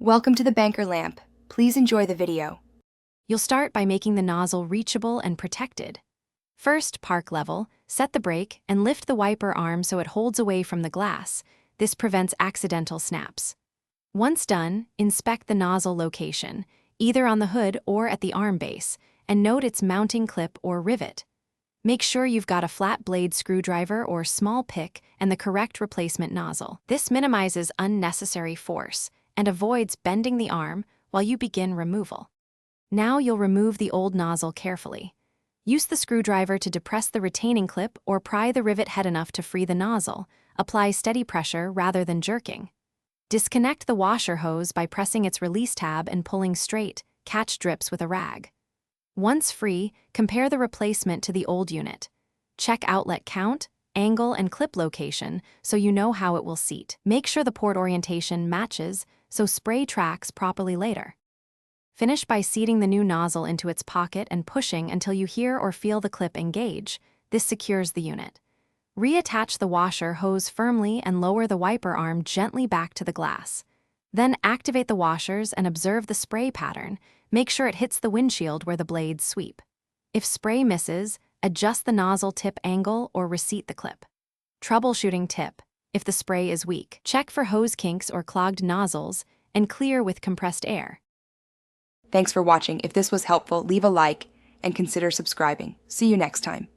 Welcome to the banker lamp. Please enjoy the video. You'll start by making the nozzle reachable and protected. First, park level, set the brake, and lift the wiper arm so it holds away from the glass. This prevents accidental snaps. Once done, inspect the nozzle location, either on the hood or at the arm base, and note its mounting clip or rivet. Make sure you've got a flat blade screwdriver or small pick and the correct replacement nozzle. This minimizes unnecessary force and avoids bending the arm while you begin removal. Now you'll remove the old nozzle carefully. Use the screwdriver to depress the retaining clip or pry the rivet head enough to free the nozzle. Apply steady pressure rather than jerking. Disconnect the washer hose by pressing its release tab and pulling straight. Catch drips with a rag. Once free, compare the replacement to the old unit. Check outlet count, angle, and clip location so you know how it will seat. Make sure the port orientation matches so spray tracks properly later. Finish by seating the new nozzle into its pocket and pushing until you hear or feel the clip engage. This secures the unit. Reattach the washer hose firmly and lower the wiper arm gently back to the glass. Then activate the washers and observe the spray pattern. Make sure it hits the windshield where the blades sweep. If spray misses, adjust the nozzle tip angle or reseat the clip. Troubleshooting tip: if the spray is weak, check for hose kinks or clogged nozzles and clear with compressed air. Thanks for watching. If this was helpful, leave a like and consider subscribing. See you next time.